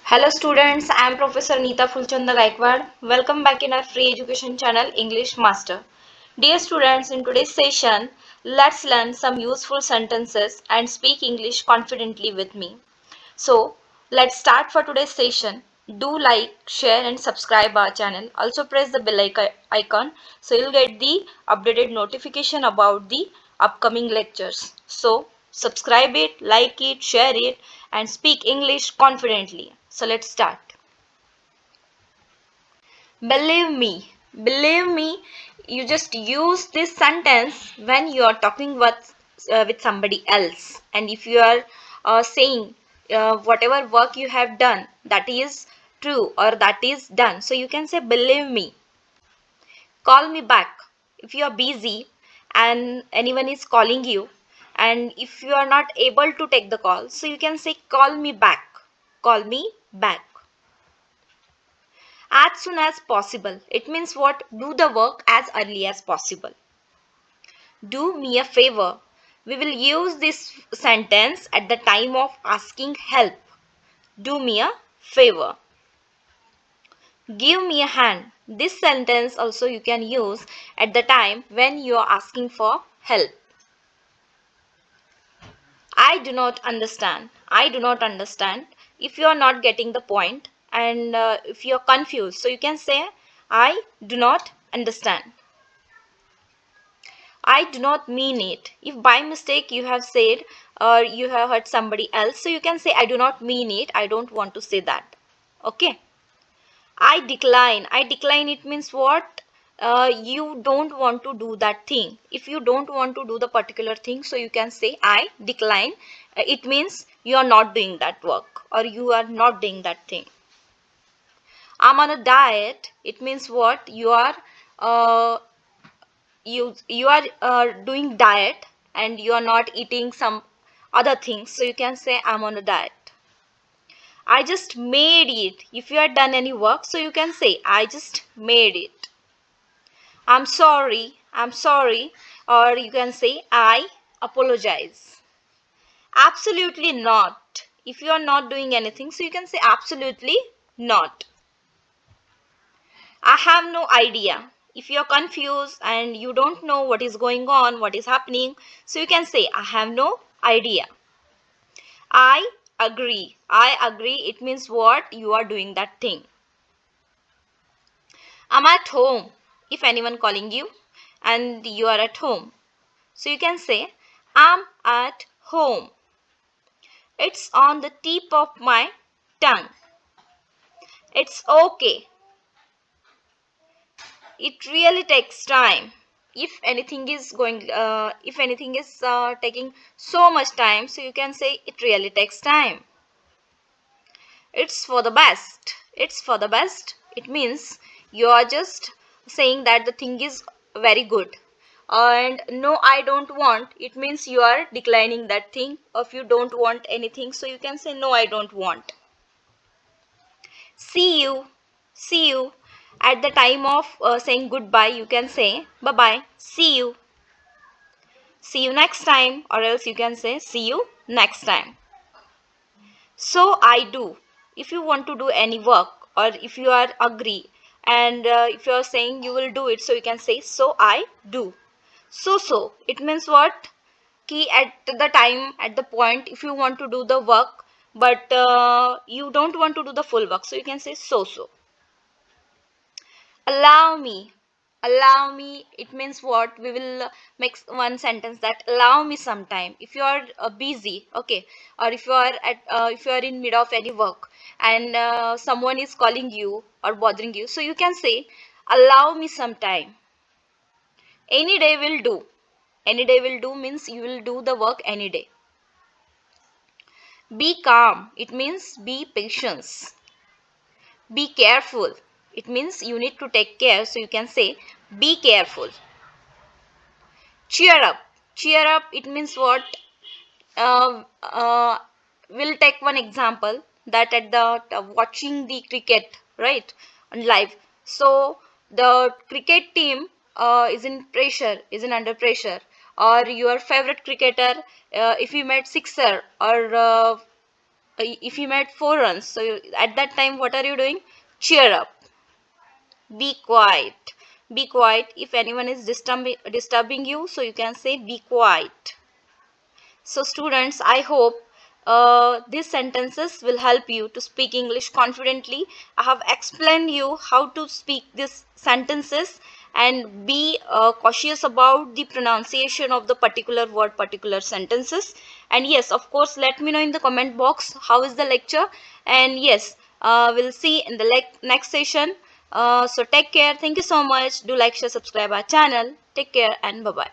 Hello students, I am Professor Neeta Fulchanda Gaikwad. Welcome back in our free education channel English Master. Dear students, in today's session, let's learn some useful sentences and speak English confidently with me. So, let's start for today's session. Do like, share and subscribe our channel. Also press the bell icon so you'll get the updated notification about the upcoming lectures. So, subscribe it, like it, share it and speak English confidently. So, let's start. Believe me, you just use this sentence when you are talking with somebody else. And if you are saying whatever work you have done, that is true or that is done. So you can say, believe me. Call me back. If you are busy and anyone is calling you, and if you are not able to take the call, so you can say, call me back. Call me back. As soon as possible. It means what? Do the work as early as possible. Do me a favor. We will use this sentence at the time of asking help. Do me a favor. Give me a hand. This sentence also you can use at the time when you are asking for help. I do not understand. I do not understand. If you are not getting the point and if you are confused, so you can say, I do not understand. I do not mean it. If by mistake you have said or you have heard somebody else, so you can say, I do not mean it. I don't want to say that. Okay. I decline. I decline, it means what? You don't want to do that thing. If you don't want to do the particular thing, so you can say, I decline. It means you are not doing that work or you are not doing that thing. I'm on a diet. It means what? Uh, you are doing diet and you are not eating some other things, so you can say, I'm on a diet. I just made it. If you had done any work, so you can say, I just made it. I'm sorry, or you can say, I apologize. Absolutely not. If you are not doing anything, so you can say, absolutely not. I have no idea. If you're confused and you don't know what is going on, what is happening, so you can say, I have no idea. I agree. I agree. It means what? You are doing that thing. I'm at home. If anyone calling you and you are at home, so you can say, I'm at home. It's on the tip of my tongue. It's okay. It really takes time. If anything is taking so much time, so you can say, it really takes time. It's for the best. It's for the best. It means you are just saying that the thing is very good. And no, I don't want, it means you are declining that thing. Or if you don't want anything, so you can say, no, I don't want. See you. See you. At the time of saying goodbye, you can say, bye bye. See you. See you next time. Or else you can say, see you next time. So I do. If you want to do any work or if you are agree and if you are saying you will do it, so you can say, so I do. So it means what? Key at the time, at the point, if you want to do the work but you don't want to do the full work, so you can say, so. Allow me. Allow me, it means what? We will make one sentence that, allow me some time. If you are busy, okay, or if you are in mid of any work and someone is calling you or bothering you, so you can say, allow me some time. Any day will do. Any day will do means you will do the work any day. Be calm, it means be patient. Be careful, it means you need to take care, so you can say, be careful. Cheer up. Cheer up, it means what? uh, uh, we'll take one example that at the watching the cricket, right, on live, so the cricket team is in under pressure, or your favorite cricketer, if he made sixer or if you made 4 runs, so at that time what are you doing? Cheer up, be quiet, be quiet. If anyone is disturbing you, so you can say be quiet. So students, I hope these sentences will help you to speak English confidently. I have explained you how to speak these sentences, and be cautious about the pronunciation of the particular word, particular sentences. And yes, of course, let me know in the comment box how is the lecture. And yes, we'll see in the next session. So take care. Thank you so much. Do like, share, subscribe our channel. Take care and bye bye.